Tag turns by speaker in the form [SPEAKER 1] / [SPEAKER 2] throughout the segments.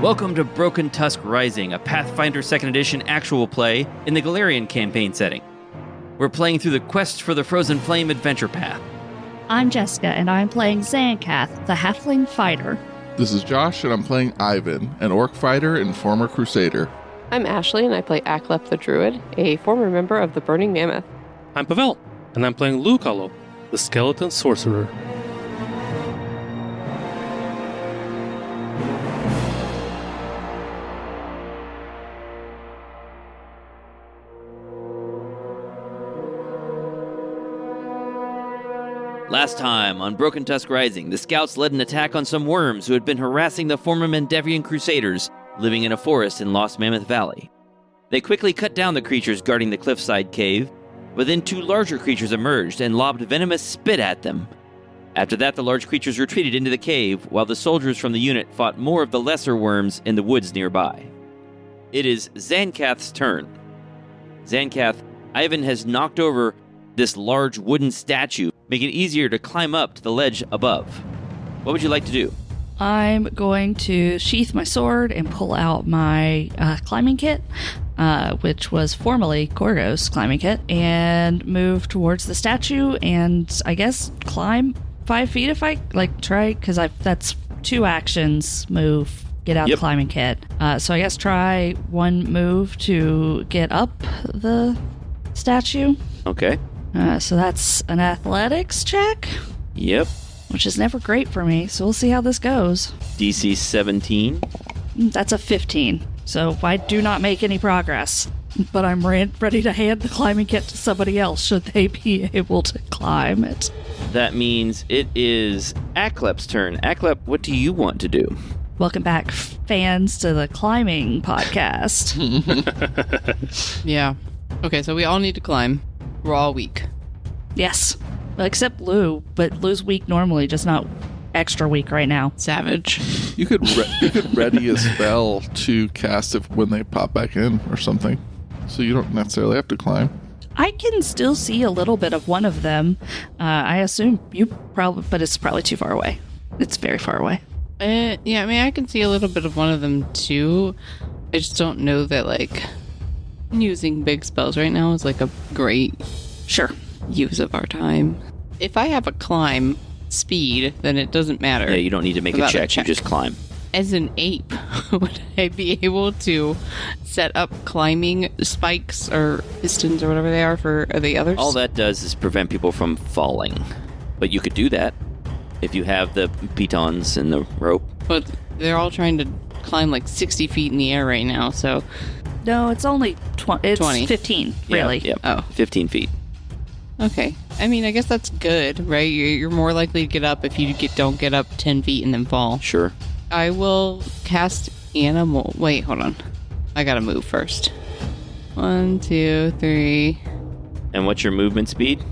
[SPEAKER 1] Welcome to Broken Tusk Rising, a Pathfinder 2nd Edition actual play in the Galarian campaign setting. We're playing through the Quest for the Frozen Flame adventure path.
[SPEAKER 2] I'm Jessica, and I'm playing Zancath, the Halfling Fighter.
[SPEAKER 3] This is Josh, and I'm playing Ivan, an orc fighter and former crusader.
[SPEAKER 4] I'm Ashley, and I play Aklep the Druid, a former member of the Burning Mammoth.
[SPEAKER 5] I'm Pavel, and I'm playing Lucalo, the Skeleton Sorcerer.
[SPEAKER 1] Last time, on Broken Tusk Rising, the scouts led an attack on some wyrms who had been harassing the former Mendevian crusaders living in a forest in Lost Mammoth Valley. They quickly cut down the creatures guarding the cliffside cave, but then two larger creatures emerged and lobbed venomous spit at them. After that, the large creatures retreated into the cave, while the soldiers from the unit fought more of the lesser wyrms in the woods nearby. It is Zancath's turn. Zancath, Ivan has knocked over this large wooden statue, making it easier to climb up to the ledge above. What would you like to do?
[SPEAKER 2] I'm going to sheath my sword and pull out my climbing kit, which was formerly Korgo's climbing kit, and move towards the statue and, I guess, climb 5 feet if I, try, because that's 2 actions, move, get out the climbing kit. So I guess try 1 move to get up the statue.
[SPEAKER 1] Okay.
[SPEAKER 2] So that's an athletics check.
[SPEAKER 1] Yep.
[SPEAKER 2] Which is never great for me, so we'll see how this goes.
[SPEAKER 1] DC 17.
[SPEAKER 2] That's a 15, so I do not make any progress. But I'm ready to hand the climbing kit to somebody else should they be able to climb it.
[SPEAKER 1] That means it is Aklep's turn. Aklep, what do you want to do?
[SPEAKER 2] Welcome back, fans, to the climbing podcast.
[SPEAKER 6] Yeah. Okay, so we all need to climb. We're all weak.
[SPEAKER 2] Yes. Well, except Lou, but Lou's weak normally, just not extra weak right now.
[SPEAKER 6] Savage.
[SPEAKER 3] You could ready a spell to cast it when they pop back in or something, so you don't necessarily have to climb.
[SPEAKER 2] I can still see a little bit of one of them. I assume you probably, but it's probably too far away. It's very far away.
[SPEAKER 6] Yeah, I mean, I can see a little bit of one of them too. I just don't know that, using big spells right now is a great use of our time. If I have a climb speed, then it doesn't matter.
[SPEAKER 1] Yeah, you don't need to make a check. You just climb.
[SPEAKER 6] As an ape, would I be able to set up climbing spikes or pistons or whatever they are for the others?
[SPEAKER 1] All that does is prevent people from falling. But you could do that if you have the pitons and the rope.
[SPEAKER 6] But they're all trying to climb 60 feet in the air right now, so...
[SPEAKER 2] No, it's only 20. 15, really.
[SPEAKER 1] Yeah,
[SPEAKER 6] Oh.
[SPEAKER 1] 15 feet.
[SPEAKER 6] Okay. I mean, I guess that's good, right? You're more likely to get up if you don't get up 10 feet and then fall.
[SPEAKER 1] Sure.
[SPEAKER 6] I will cast animal... Wait, hold on. I gotta move first. 1, 2, 3...
[SPEAKER 1] And what's your movement speed?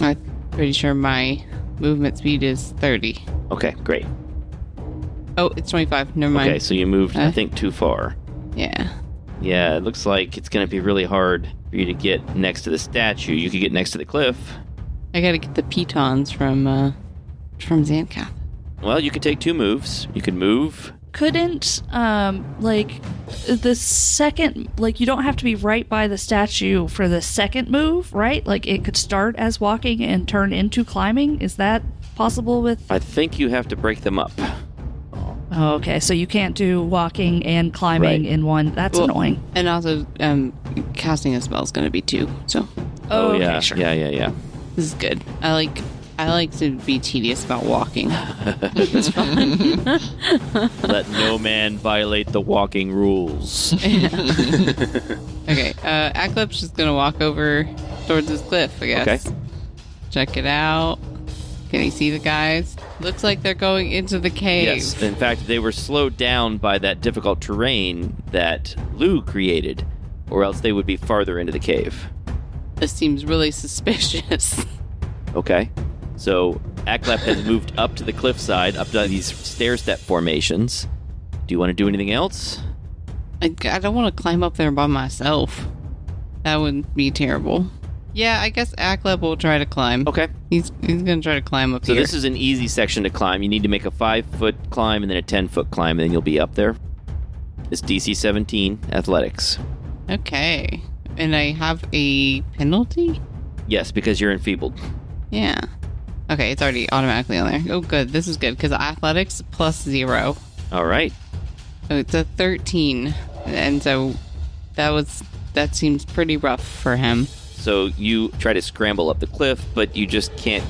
[SPEAKER 6] I'm pretty sure my movement speed is 30.
[SPEAKER 1] Okay, great.
[SPEAKER 6] Oh, it's 25. Never mind.
[SPEAKER 1] Okay, so you moved, I think, too far.
[SPEAKER 6] Yeah.
[SPEAKER 1] Yeah, it looks like it's going to be really hard for you to get next to the statue. You could get next to the cliff.
[SPEAKER 6] I gotta get the pitons from Zancath.
[SPEAKER 1] Well, you could take 2 moves. You could move.
[SPEAKER 2] Couldn't, the second, you don't have to be right by the statue for the second move, right? It could start as walking and turn into climbing? Is that possible with...
[SPEAKER 1] I think you have to break them up.
[SPEAKER 2] Oh, okay, so you can't do walking and climbing in one. That's annoying.
[SPEAKER 6] And also, casting a spell is going to be 2, so...
[SPEAKER 1] Oh,
[SPEAKER 2] okay,
[SPEAKER 1] yeah,
[SPEAKER 2] sure.
[SPEAKER 1] yeah.
[SPEAKER 6] This is good. I like to be tedious about walking. It's fun.
[SPEAKER 1] Let no man violate the walking rules.
[SPEAKER 6] Okay, Aklep's just going to walk over towards this cliff, I guess.
[SPEAKER 1] Okay.
[SPEAKER 6] Check it out. Can you see the guys? Looks like they're going into the cave.
[SPEAKER 1] Yes, in fact, they were slowed down by that difficult terrain that Lou created, or else they would be farther into the cave.
[SPEAKER 6] This seems really suspicious.
[SPEAKER 1] Okay. So, Aklep has moved up to the cliffside, up to these stair-step formations. Do you want to do anything else?
[SPEAKER 6] I don't want to climb up there by myself. That would be terrible. Yeah, I guess Aklep will try to climb.
[SPEAKER 1] Okay.
[SPEAKER 6] He's going to try to climb up
[SPEAKER 1] So
[SPEAKER 6] here.
[SPEAKER 1] this is an easy section to climb. You need to make a 5-foot climb and then a 10-foot climb, and then you'll be up there. It's DC 17 athletics.
[SPEAKER 6] Okay. And I have a penalty?
[SPEAKER 1] Yes, because you're enfeebled.
[SPEAKER 6] Yeah. Okay, it's already automatically on there. Oh, good. This is good because athletics plus 0.
[SPEAKER 1] All right.
[SPEAKER 6] Oh, it's a 13. And so that seems pretty rough for him.
[SPEAKER 1] So you try to scramble up the cliff, but you just can't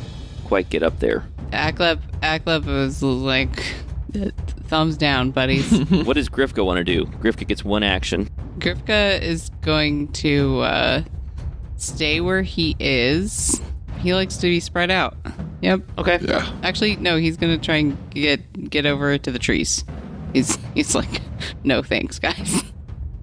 [SPEAKER 1] quite get up there.
[SPEAKER 6] Aklep was like, thumbs down, buddies.
[SPEAKER 1] What does Grifka want to do? Grifka gets one action.
[SPEAKER 6] Grifka is going to stay where he is. He likes to be spread out. Yep.
[SPEAKER 1] Okay.
[SPEAKER 3] Yeah.
[SPEAKER 6] Actually, no, he's going to try and get over to the trees. He's like, no thanks, guys.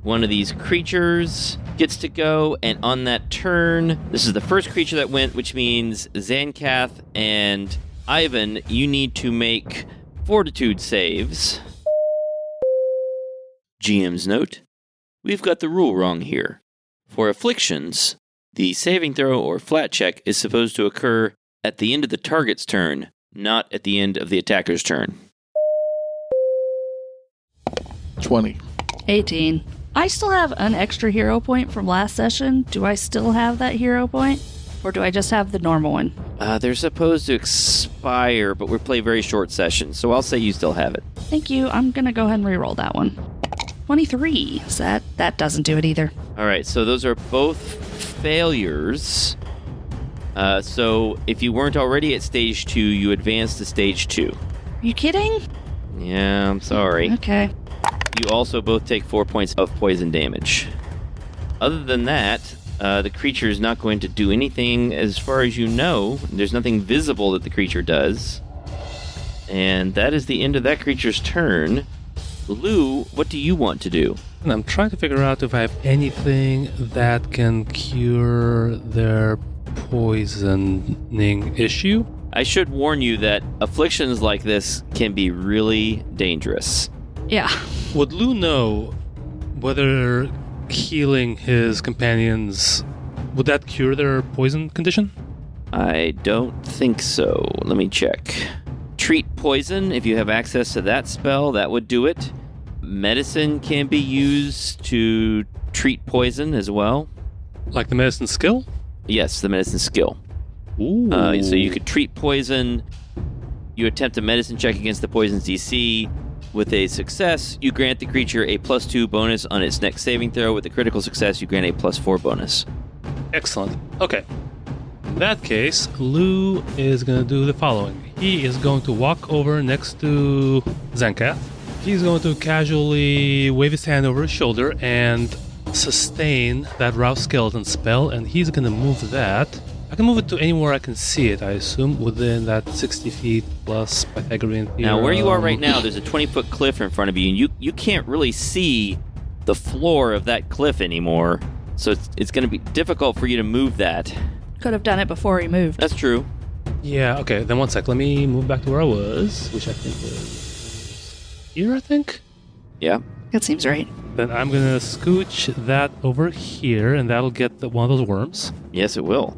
[SPEAKER 1] One of these creatures gets to go, and on that turn, this is the first creature that went, which means Zancath and Ivan, you need to make fortitude saves. GM's note: we've got the rule wrong here. For afflictions, the saving throw or flat check is supposed to occur at the end of the target's turn, not at the end of the attacker's turn.
[SPEAKER 3] 20.
[SPEAKER 2] 18. I still have an extra hero point from last session. Do I still have that hero point? Or do I just have the normal one?
[SPEAKER 1] They're supposed to expire, but we play very short sessions, so I'll say you still have it.
[SPEAKER 2] Thank you. I'm going to go ahead and re-roll that one. 23. So that doesn't do it either.
[SPEAKER 1] All right, so those are both failures. So if you weren't already at stage 2, you advance to stage 2.
[SPEAKER 2] Are you kidding?
[SPEAKER 1] Yeah, I'm sorry.
[SPEAKER 2] Okay.
[SPEAKER 1] You also both take 4 points of poison damage. Other than that, the creature is not going to do anything as far as you know. There's nothing visible that the creature does. And that is the end of that creature's turn. Lou, what do you want to do?
[SPEAKER 5] And I'm trying to figure out if I have anything that can cure their poisoning issue.
[SPEAKER 1] I should warn you that afflictions like this can be really dangerous.
[SPEAKER 2] Yeah.
[SPEAKER 5] Would Lou know whether healing his companions, would that cure their poison condition?
[SPEAKER 1] I don't think so. Let me check. Treat poison, if you have access to that spell, that would do it. Medicine can be used to treat poison as well.
[SPEAKER 5] Like the medicine skill?
[SPEAKER 1] Yes, the medicine skill.
[SPEAKER 5] Ooh.
[SPEAKER 1] So you could treat poison. You attempt a medicine check against the poison's DC. With a success, you grant the creature a +2 bonus on its next saving throw. With a critical success, you grant a +4 bonus.
[SPEAKER 5] Excellent. Okay. In that case, Lou is going to do the following. He is going to walk over next to Zancath. He's going to casually wave his hand over his shoulder and sustain that Rouse Skeleton spell, and he's going to move that. I can move it to anywhere I can see it, I assume, within that 60 feet plus Pythagorean theorem.
[SPEAKER 1] Now, where you are right now, there's a 20-foot cliff in front of you, and you can't really see the floor of that cliff anymore, so it's going to be difficult for you to move that.
[SPEAKER 2] Could have done it before he moved.
[SPEAKER 1] That's true.
[SPEAKER 5] Yeah, okay, then one sec. Let me move back to where I was, which I think was here, I think?
[SPEAKER 1] Yeah.
[SPEAKER 2] That seems right.
[SPEAKER 5] Then I'm going to scooch that over here, and that'll get one of those worms.
[SPEAKER 1] Yes, it will.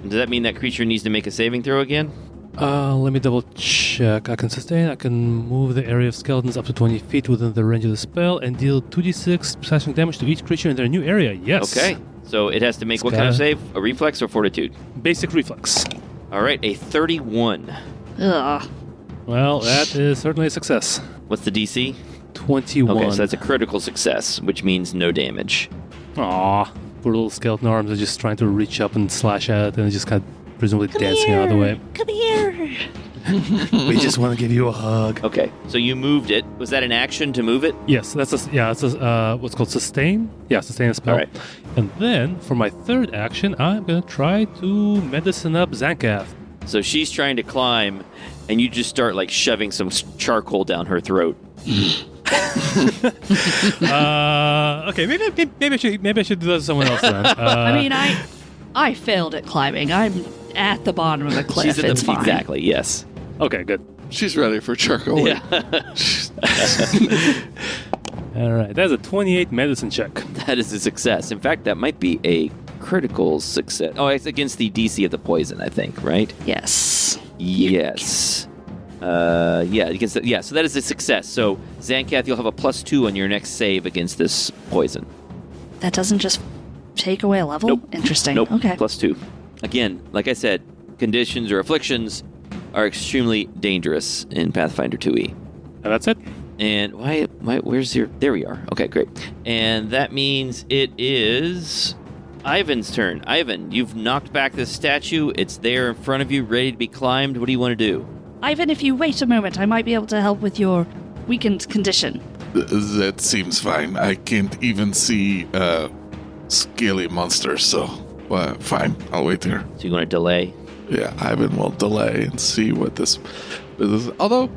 [SPEAKER 1] Does that mean that creature needs to make a saving throw again?
[SPEAKER 5] Let me double check. I can sustain. I can move the area of skeletons up to 20 feet within the range of the spell and deal 2d6 slashing damage to each creature in their new area. Yes.
[SPEAKER 1] Okay. So it has to make what kind of save? A reflex or fortitude?
[SPEAKER 5] Basic reflex.
[SPEAKER 1] All right, a 31.
[SPEAKER 2] Ugh.
[SPEAKER 5] Well, that is certainly a success.
[SPEAKER 1] What's the DC?
[SPEAKER 5] 21.
[SPEAKER 1] Okay, so that's a critical success, which means no damage.
[SPEAKER 5] Aw. Poor little skeleton arms are just trying to reach up and slash at it, and just kind of presumably dancing out of the way.
[SPEAKER 2] Come here.
[SPEAKER 5] We just want to give you a hug.
[SPEAKER 1] Okay, so you moved it. Was that an action to move it?
[SPEAKER 5] Yes, that's what's called sustain. Yeah, sustain a spell.
[SPEAKER 1] All right.
[SPEAKER 5] And then for my third action, I'm gonna try to medicine up Zancath.
[SPEAKER 1] So she's trying to climb, and you just start like shoving some charcoal down her throat.
[SPEAKER 5] Okay, maybe I should do that to someone else then.
[SPEAKER 2] I mean, I failed at climbing. I'm at the bottom of the cliff.
[SPEAKER 1] She's at
[SPEAKER 2] it's fine.
[SPEAKER 1] Exactly, yes.
[SPEAKER 5] Okay, good.
[SPEAKER 3] She's ready for charcoal.
[SPEAKER 1] Yeah.
[SPEAKER 5] All right, that's a 28 medicine check.
[SPEAKER 1] That is a success. In fact, that might be a critical success. Oh, it's against the DC of the poison, I think, right?
[SPEAKER 2] Yes.
[SPEAKER 1] Yes. Yeah, you can. Yeah, so that is a success. So Zancath, you'll have a +2 on your next save against this poison.
[SPEAKER 2] That doesn't just take away a level?
[SPEAKER 1] Nope.
[SPEAKER 2] Interesting.
[SPEAKER 1] Nope.
[SPEAKER 2] Okay.
[SPEAKER 1] +2. Again, like I said, conditions or afflictions are extremely dangerous in Pathfinder 2e.
[SPEAKER 5] And that's it.
[SPEAKER 1] And where's your... There we are. Okay, great. And that means it is Ivan's turn. Ivan, you've knocked back this statue. It's there in front of you, ready to be climbed. What do you want to do?
[SPEAKER 2] Ivan, if you wait a moment, I might be able to help with your weakened condition.
[SPEAKER 3] That seems fine. I can't even see scaly monsters, so fine. I'll wait here.
[SPEAKER 1] So you want to delay?
[SPEAKER 3] Yeah, Ivan will delay and see what this is. Although,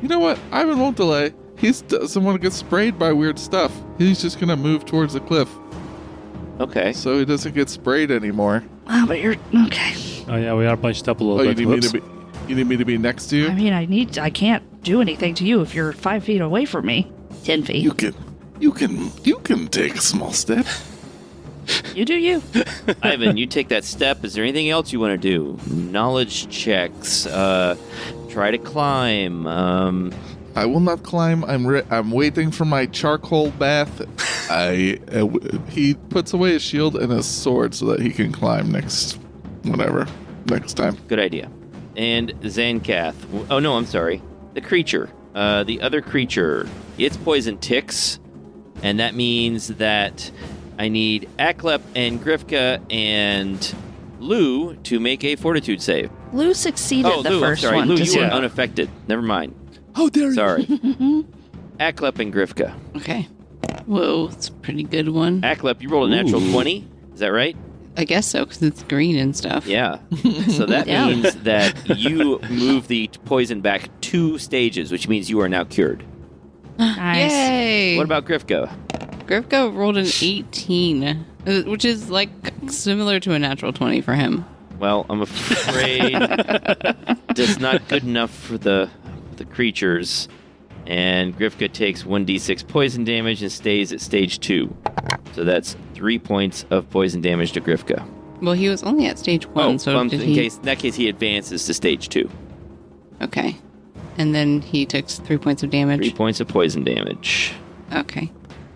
[SPEAKER 3] you know what? Ivan won't delay. He doesn't want to get sprayed by weird stuff. He's just going to move towards the cliff.
[SPEAKER 1] Okay.
[SPEAKER 3] So he doesn't get sprayed anymore.
[SPEAKER 2] Oh, but you're... Okay.
[SPEAKER 5] Oh yeah, we are bunched up a little bit.
[SPEAKER 3] You need me to be next to you?
[SPEAKER 2] I mean, I can't do anything to you if you're 5 feet away from me. 10 feet.
[SPEAKER 3] You can take a small step.
[SPEAKER 2] You do you.
[SPEAKER 1] Ivan, you take that step. Is there anything else you want to do? Knowledge checks. Try to climb.
[SPEAKER 3] I will not climb. I'm waiting for my charcoal bath. He puts away his shield and his sword so that he can climb next time.
[SPEAKER 1] Good idea. And Zancath. Oh, no, I'm sorry. The creature. The other creature. Its poison ticks. And that means that I need Aklep and Grifka and Lou to make a fortitude save.
[SPEAKER 2] Lou succeeded the
[SPEAKER 1] Lou,
[SPEAKER 2] first
[SPEAKER 1] I'm sorry.
[SPEAKER 2] one.
[SPEAKER 1] Lou,
[SPEAKER 2] Does
[SPEAKER 1] you
[SPEAKER 2] he-
[SPEAKER 1] are unaffected. Never mind.
[SPEAKER 3] How dare you?
[SPEAKER 1] Sorry. Aklep and Grifka.
[SPEAKER 6] Okay. Whoa, it's a pretty good one.
[SPEAKER 1] Aklep, you rolled a natural
[SPEAKER 5] Ooh.
[SPEAKER 1] 20. Is that right?
[SPEAKER 6] I guess so, because it's green and stuff.
[SPEAKER 1] Yeah. So that
[SPEAKER 2] Yeah.
[SPEAKER 1] means that you move the poison back 2 stages, which means you are now cured.
[SPEAKER 2] Nice.
[SPEAKER 6] Yay!
[SPEAKER 1] What about Grifka?
[SPEAKER 6] Grifka rolled an 18, which is like similar to a natural 20 for him.
[SPEAKER 1] Well, I'm afraid that's not good enough for the creatures. And Grifka takes 1d6 poison damage and stays at stage 2. So that's 3 points of poison damage to Grifka.
[SPEAKER 6] Well, he was only at stage 1, so
[SPEAKER 1] well,
[SPEAKER 6] did
[SPEAKER 1] in
[SPEAKER 6] he...
[SPEAKER 1] that case, he advances to stage 2.
[SPEAKER 6] Okay. And then he takes 3 points of damage.
[SPEAKER 1] 3 points of poison damage.
[SPEAKER 6] Okay.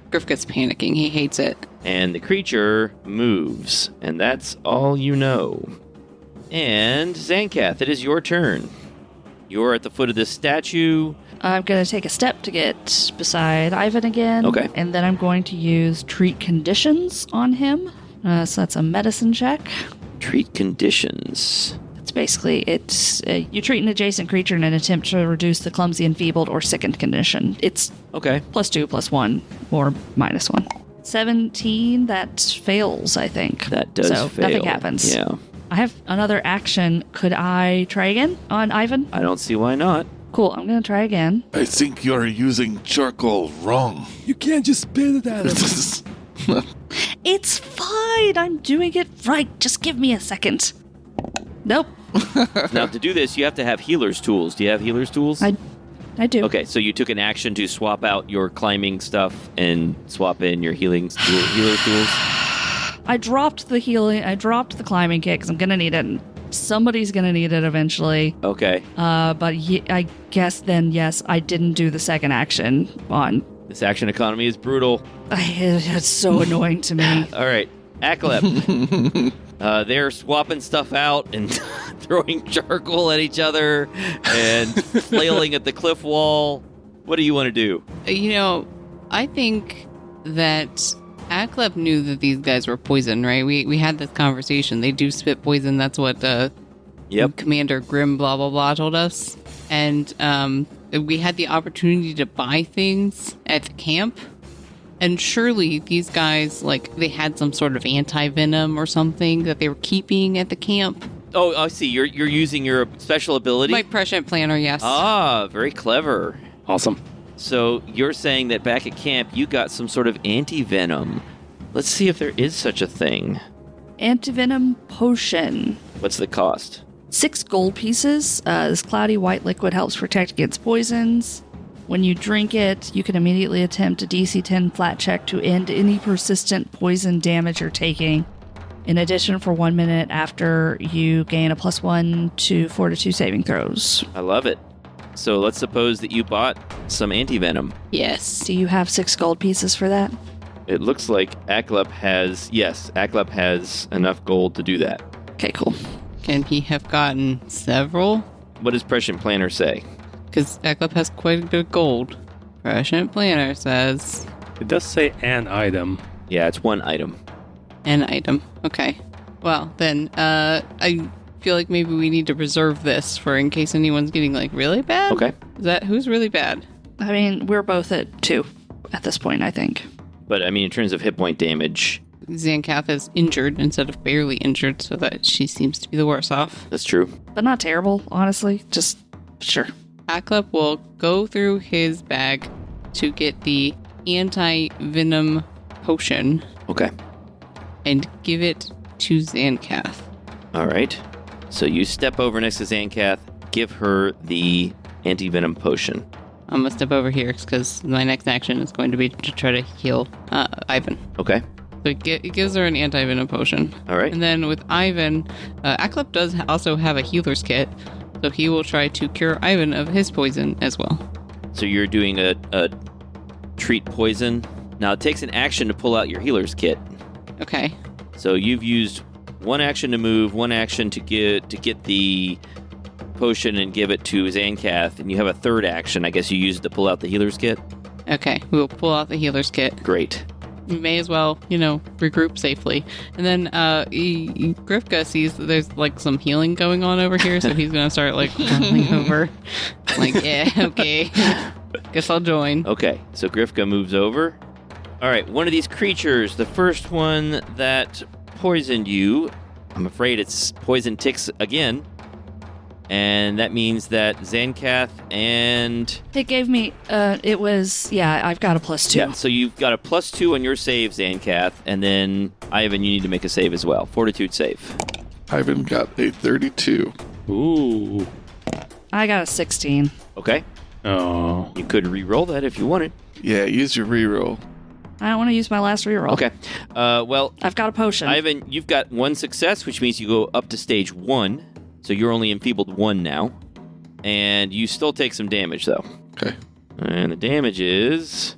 [SPEAKER 6] Grifka's panicking. He hates it.
[SPEAKER 1] And the creature moves. And that's all you know. And Zancath, it is your turn. You're at the foot of this statue.
[SPEAKER 2] I'm going to take a step to get beside Ivan again.
[SPEAKER 1] Okay.
[SPEAKER 2] And then I'm going to use Treat Conditions on him. So that's a medicine check.
[SPEAKER 1] Treat conditions.
[SPEAKER 2] It's basically, you treat an adjacent creature in an attempt to reduce the clumsy, enfeebled, or sickened condition. It's
[SPEAKER 1] Okay.
[SPEAKER 2] +2, +1, or -1. 17, that fails, I think.
[SPEAKER 1] That does
[SPEAKER 2] so
[SPEAKER 1] fail.
[SPEAKER 2] nothing happens.
[SPEAKER 1] Yeah.
[SPEAKER 2] I have another action. Could I try again on Ivan?
[SPEAKER 1] I don't see why not.
[SPEAKER 2] Cool, I'm going to try again.
[SPEAKER 3] I think you're using charcoal wrong.
[SPEAKER 7] You can't just spit it at him.
[SPEAKER 2] It's fine. I'm doing it right. Just give me a second. Nope.
[SPEAKER 1] Now, to do this, you have to have healer's tools. Do you have healer's tools?
[SPEAKER 2] I do.
[SPEAKER 1] Okay, so you took an action to swap out your climbing stuff and swap in your healer's tools?
[SPEAKER 2] I dropped the healing. I dropped the climbing kit because I'm going to need it. And somebody's going to need it eventually.
[SPEAKER 1] Okay.
[SPEAKER 2] But I guess then, yes, I didn't do the second action on.
[SPEAKER 1] This action economy is brutal.
[SPEAKER 2] It's so annoying to me.
[SPEAKER 1] All right, Aklep. They're swapping stuff out and throwing charcoal at each other and flailing at the cliff wall. What do you want to do?
[SPEAKER 6] You know, I think that Aklep knew that these guys were poison, right? We had this conversation. They do spit poison. That's what Commander Grim blah blah blah told us. And we had the opportunity to buy things at the camp. And surely these guys, like, they had some sort of anti-venom or something that they were keeping at the camp.
[SPEAKER 1] Oh, I see. You're using your special ability?
[SPEAKER 6] My prescient planner, yes.
[SPEAKER 1] Ah, very clever.
[SPEAKER 5] Awesome.
[SPEAKER 1] So you're saying that back at camp you got some sort of anti-venom. Let's see if there is such a thing.
[SPEAKER 2] Antivenom potion.
[SPEAKER 1] What's the cost?
[SPEAKER 2] 6 gold pieces. This cloudy white liquid helps protect against poisons. When you drink it, you can immediately attempt a DC 10 flat check to end any persistent poison damage you're taking. In addition, for 1 minute after, you gain a +1 to fortitude saving throws.
[SPEAKER 1] I love it. So let's suppose that you bought some anti-venom.
[SPEAKER 6] Yes.
[SPEAKER 2] Do you have 6 gold pieces for that?
[SPEAKER 1] It looks like Aklep has enough gold to do that.
[SPEAKER 2] Okay, cool.
[SPEAKER 6] Can he have gotten several?
[SPEAKER 1] What does Prescient Planner say?
[SPEAKER 6] Because Eklep has quite a bit of gold. Prescient Planner says
[SPEAKER 5] It does say an item.
[SPEAKER 1] Yeah, it's 1 item.
[SPEAKER 6] an item. Okay. Well, then, I feel like maybe we need to reserve this for in case anyone's getting, like, really bad.
[SPEAKER 1] Okay.
[SPEAKER 6] Who's really bad?
[SPEAKER 2] I mean, we're both at 2 at this point, I think.
[SPEAKER 1] But, I mean, in terms of hit point damage,
[SPEAKER 6] Zancath is injured instead of barely injured, so that she seems to be the worse off.
[SPEAKER 1] that's true.
[SPEAKER 2] But not terrible, honestly. Just, sure.
[SPEAKER 6] Aklep will go through his bag to get the anti-venom potion
[SPEAKER 1] Okay.
[SPEAKER 6] and give it to Zancath.
[SPEAKER 1] All right. So you step over next to Zancath, give her the anti-venom potion.
[SPEAKER 6] I'm gonna step over here because my next action is going to be to try to heal Ivan.
[SPEAKER 1] Okay.
[SPEAKER 6] So it gives her an anti-venom potion.
[SPEAKER 1] All right.
[SPEAKER 6] And then with Ivan, Aklep does also have a healer's kit, so he will try to cure Ivan of his poison as well.
[SPEAKER 1] So you're doing a treat poison. Now it takes an action to pull out your healer's kit.
[SPEAKER 6] Okay.
[SPEAKER 1] So you've used 1 action to move, 1 action to get the potion and give it to Zancath, and you have a 3rd action. I guess you used to pull out the healer's kit.
[SPEAKER 6] Okay, we'll pull out the healer's kit.
[SPEAKER 1] Great.
[SPEAKER 6] We may as well, regroup safely. And then Grifka sees that there's, like, some healing going on over here, so he's gonna start, like, rolling over. Like, yeah, okay. Guess I'll join.
[SPEAKER 1] Okay, so Grifka moves over. All right, one of these creatures, the first one that poisoned you, I'm afraid it's poison ticks again. And that means that Zancath and...
[SPEAKER 2] It gave me, I've got a +2.
[SPEAKER 1] Yeah, so you've got a +2 on your save, Zancath, and then Ivan, you need to make a save as well. Fortitude save.
[SPEAKER 3] Ivan got a 32.
[SPEAKER 5] Ooh.
[SPEAKER 2] I got a 16.
[SPEAKER 1] Okay.
[SPEAKER 5] Oh.
[SPEAKER 1] You could re-roll that if you wanted.
[SPEAKER 3] Yeah, use your reroll.
[SPEAKER 2] I don't want to use my last reroll.
[SPEAKER 1] Okay. Well,
[SPEAKER 2] I've got a potion.
[SPEAKER 1] Ivan, you've got 1 success, which means you go up to stage 1. So you're only enfeebled 1 now. And you still take some damage, though.
[SPEAKER 3] Okay.
[SPEAKER 1] And the damage is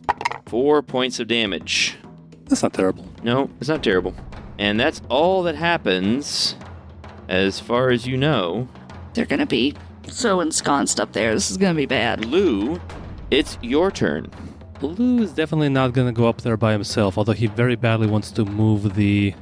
[SPEAKER 1] 4 points of damage.
[SPEAKER 5] That's not terrible.
[SPEAKER 1] No, it's not terrible. And that's all that happens, as far as you know.
[SPEAKER 2] They're going to be so ensconced up there. This is going to be bad.
[SPEAKER 1] Lou, it's your turn.
[SPEAKER 5] Lou is definitely not going to go up there by himself, although he very badly wants to move the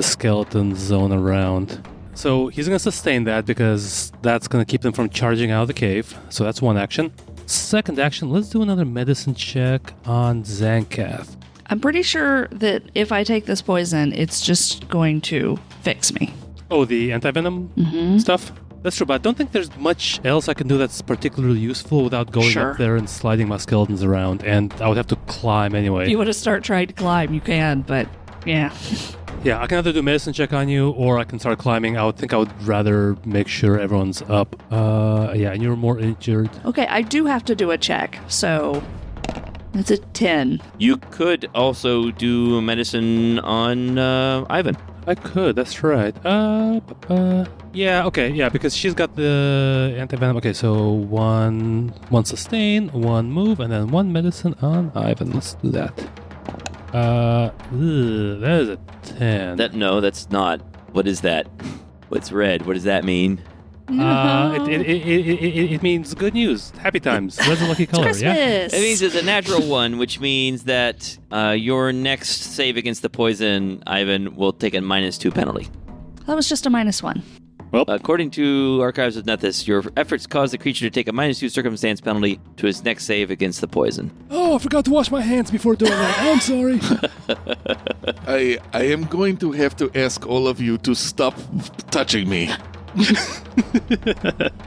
[SPEAKER 5] skeleton zone around. So he's going to sustain that because that's going to keep them from charging out of the cave. So that's 1 action. 2nd action, let's do another medicine check on Zancath.
[SPEAKER 2] I'm pretty sure that if I take this poison, it's just going to fix me.
[SPEAKER 5] Oh, the anti-venom stuff? That's true, but I don't think there's much else I can do that's particularly useful without going
[SPEAKER 2] Sure.
[SPEAKER 5] up there and sliding my skeletons around, and I would have to climb anyway.
[SPEAKER 2] If you want to start trying to climb, you can, but yeah.
[SPEAKER 5] Yeah, I can either do a medicine check on you, or I can start climbing. I would rather make sure everyone's up. Yeah, and you're more injured.
[SPEAKER 2] Okay, I do have to do a check, so it's a 10.
[SPEAKER 1] You could also do a medicine on Ivan.
[SPEAKER 5] I could, that's right. Yeah, okay, yeah, because she's got the anti-venom. Okay, so one sustain, 1 move, and then 1 medicine on Ivan. Let's do that. That is a 10.
[SPEAKER 1] That's not. What is that? What's red? What does that mean?
[SPEAKER 5] It means good news, happy times. Red's a lucky color,
[SPEAKER 2] It's
[SPEAKER 5] yeah.
[SPEAKER 2] Christmas!
[SPEAKER 1] It means it's a natural 1, which means that your next save against the poison, Ivan, will take a -2 penalty.
[SPEAKER 2] That was just a -1.
[SPEAKER 1] According to Archives of Nethys, your efforts cause the creature to take a -2 circumstance penalty to his next save against the poison.
[SPEAKER 7] Oh, I forgot to wash my hands before doing that. I'm sorry.
[SPEAKER 3] I am going to have to ask all of you to stop touching me.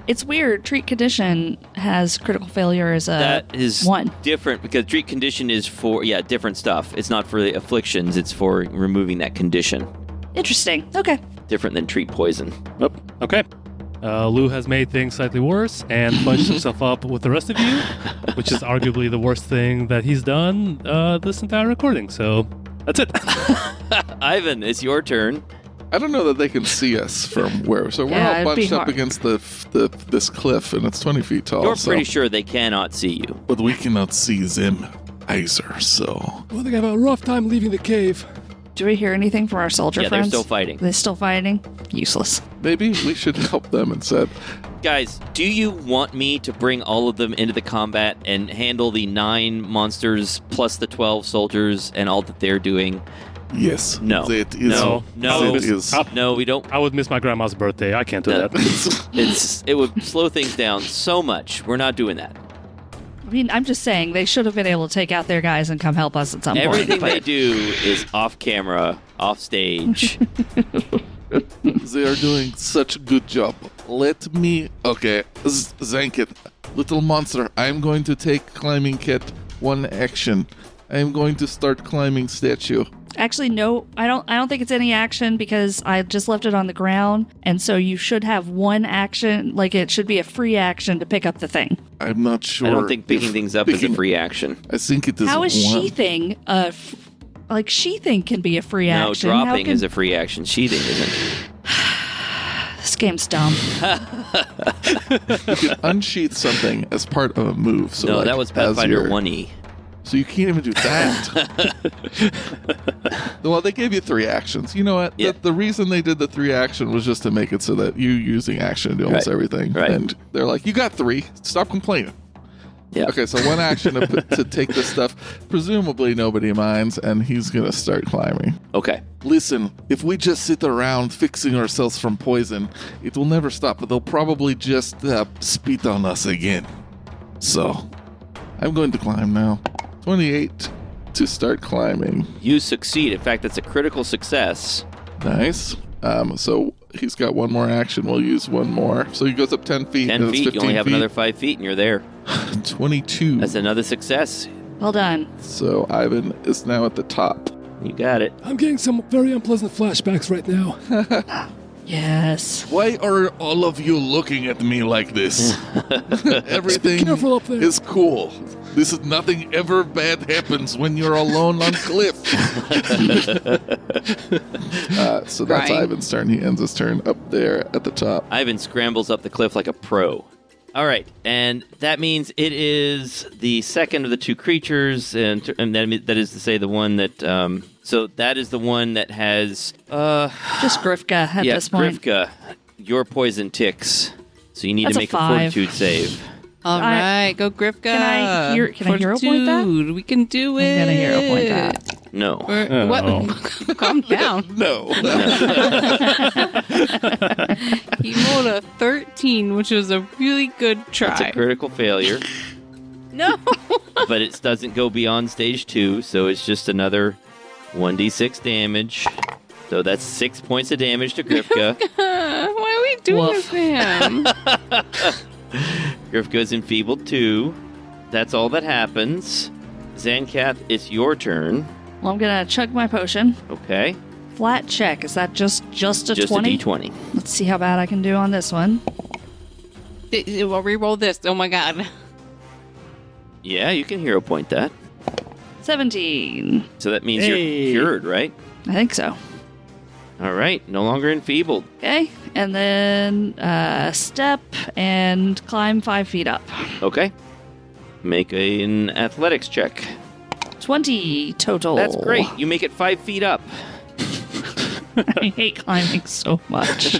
[SPEAKER 2] It's weird. Treat condition has critical failure as a
[SPEAKER 1] That is
[SPEAKER 2] 1.
[SPEAKER 1] different because treat condition is for, different stuff. It's not for the afflictions, it's for removing that condition.
[SPEAKER 2] Interesting. Okay.
[SPEAKER 1] Different than treat poison.
[SPEAKER 5] Oh, okay. Lou has made things slightly worse and punched himself up with the rest of you, which is arguably the worst thing that he's done this entire recording. So that's it.
[SPEAKER 1] Ivan, it's your turn.
[SPEAKER 3] I don't know that they can see us from where. So we're all
[SPEAKER 2] it'd be
[SPEAKER 3] bunched up
[SPEAKER 2] hard.
[SPEAKER 3] against this cliff, and it's 20 feet tall.
[SPEAKER 1] You're pretty sure they cannot see you.
[SPEAKER 3] But we cannot see them either, so...
[SPEAKER 7] Well, they have a rough time leaving the cave.
[SPEAKER 2] Do we hear anything from our soldier
[SPEAKER 1] Yeah,
[SPEAKER 2] friends?
[SPEAKER 1] they're still fighting.
[SPEAKER 2] They're still fighting? Useless.
[SPEAKER 3] Maybe we should help them instead.
[SPEAKER 1] Guys, do you want me to bring all of them into the combat and handle the 9 monsters plus the 12 soldiers and all that they're doing?
[SPEAKER 3] Yes.
[SPEAKER 1] No.
[SPEAKER 3] That is,
[SPEAKER 1] No.
[SPEAKER 3] that is.
[SPEAKER 1] No, we don't.
[SPEAKER 5] I would miss my grandma's birthday. I can't do
[SPEAKER 1] No.
[SPEAKER 5] that.
[SPEAKER 1] It would slow things down so much. We're not doing that.
[SPEAKER 2] I mean, I'm just saying they should have been able to take out their guys and come help us at some
[SPEAKER 1] Everything
[SPEAKER 2] point.
[SPEAKER 1] they do is off camera, off stage.
[SPEAKER 3] They are doing such a good job. Let me... Okay, Zanket, little monster, I'm going to take climbing kit 1 action. I'm going to start climbing statue.
[SPEAKER 2] Actually, no, I don't think it's any action because I just left it on the ground, and so you should have 1 action. Like it should be a free action to pick up the thing.
[SPEAKER 3] I'm not sure.
[SPEAKER 1] I don't think picking
[SPEAKER 3] if
[SPEAKER 1] things up is a
[SPEAKER 3] picking-
[SPEAKER 1] free action.
[SPEAKER 3] I think it is
[SPEAKER 2] How is
[SPEAKER 3] 1.
[SPEAKER 2] sheathing like sheathing can be a free
[SPEAKER 1] No,
[SPEAKER 2] action?
[SPEAKER 1] dropping is a free action. Sheathing isn't.
[SPEAKER 2] This game's dumb.
[SPEAKER 3] You can unsheath something as part of a move. So
[SPEAKER 1] No,
[SPEAKER 3] like,
[SPEAKER 1] that was
[SPEAKER 3] as
[SPEAKER 1] Pathfinder
[SPEAKER 3] your-
[SPEAKER 1] 1E.
[SPEAKER 3] So you can't even do that. Well, they gave you 3 actions. You know what?
[SPEAKER 1] Yeah.
[SPEAKER 3] The reason they did the 3 action was just to make it so that you using action to do almost
[SPEAKER 1] Right.
[SPEAKER 3] everything.
[SPEAKER 1] Right.
[SPEAKER 3] And they're like, you got 3. Stop complaining.
[SPEAKER 1] Yeah.
[SPEAKER 3] Okay, so 1 action to take this stuff. Presumably nobody minds, and he's going to start climbing.
[SPEAKER 1] Okay.
[SPEAKER 3] Listen, if we just sit around fixing ourselves from poison, it will never stop. But they'll probably just spit on us again. So, I'm going to climb now. 28 to start climbing.
[SPEAKER 1] You succeed. In fact, that's a critical success.
[SPEAKER 3] Nice. So he's got 1 more action. We'll use 1 more. So he goes up 10 feet.
[SPEAKER 1] 10
[SPEAKER 3] and it's
[SPEAKER 1] feet.
[SPEAKER 3] 15
[SPEAKER 1] You only have
[SPEAKER 3] feet.
[SPEAKER 1] another 5 feet, and you're there.
[SPEAKER 3] 22.
[SPEAKER 1] That's another success.
[SPEAKER 2] Well done.
[SPEAKER 3] So Ivan is now at the top.
[SPEAKER 1] You got it.
[SPEAKER 7] I'm getting some very unpleasant flashbacks right now.
[SPEAKER 2] Yes.
[SPEAKER 3] Why are all of you looking at me like this? Everything
[SPEAKER 7] Careful up there.
[SPEAKER 3] is cool. This is nothing ever bad happens when you're alone on cliff. So that's
[SPEAKER 6] Right.
[SPEAKER 3] Ivan's turn. He ends his turn up there at the top.
[SPEAKER 1] Ivan scrambles up the cliff like a pro. All right, and that means it is the second of the 2 creatures, and that is to say the one that. So that is the one that has.
[SPEAKER 2] Just Grifka at
[SPEAKER 1] Yeah,
[SPEAKER 2] this point.
[SPEAKER 1] Grifka, your poison ticks, so you need
[SPEAKER 2] That's
[SPEAKER 1] to
[SPEAKER 2] a
[SPEAKER 1] make a
[SPEAKER 2] 5.
[SPEAKER 1] fortitude save.
[SPEAKER 6] All right, go Grifka.
[SPEAKER 2] Can I hero point that?
[SPEAKER 6] Fortitude, we can do it.
[SPEAKER 2] I'm gonna hero point that.
[SPEAKER 1] No.
[SPEAKER 6] What? Calm down.
[SPEAKER 3] No.
[SPEAKER 6] He rolled a 13, which was a really good try.
[SPEAKER 1] That's a critical failure,
[SPEAKER 6] No.
[SPEAKER 1] but it doesn't go beyond stage 2, so it's just another 1d6 damage. So that's 6 points of damage to Grifka.
[SPEAKER 6] Why are we doing
[SPEAKER 2] Woof.
[SPEAKER 6] this to him?
[SPEAKER 1] Grifka's enfeebled 2. That's all that happens. Zancath, it's your turn.
[SPEAKER 2] Well, I'm gonna chug my potion.
[SPEAKER 1] Okay.
[SPEAKER 2] Flat check. Is that just a
[SPEAKER 1] Just
[SPEAKER 2] 20?
[SPEAKER 1] a d20.
[SPEAKER 2] Let's see how bad I can do on this one.
[SPEAKER 6] We'll re-roll this. Oh my god.
[SPEAKER 1] Yeah, you can hero point that.
[SPEAKER 2] 17.
[SPEAKER 1] So that means
[SPEAKER 5] Hey.
[SPEAKER 1] you're cured, right?
[SPEAKER 2] I think so.
[SPEAKER 1] All right, no longer enfeebled.
[SPEAKER 2] Okay. And then step and climb 5 feet up.
[SPEAKER 1] Okay. Make an athletics check.
[SPEAKER 2] 20 total.
[SPEAKER 1] That's great. You make it 5 feet up.
[SPEAKER 2] I hate climbing so much.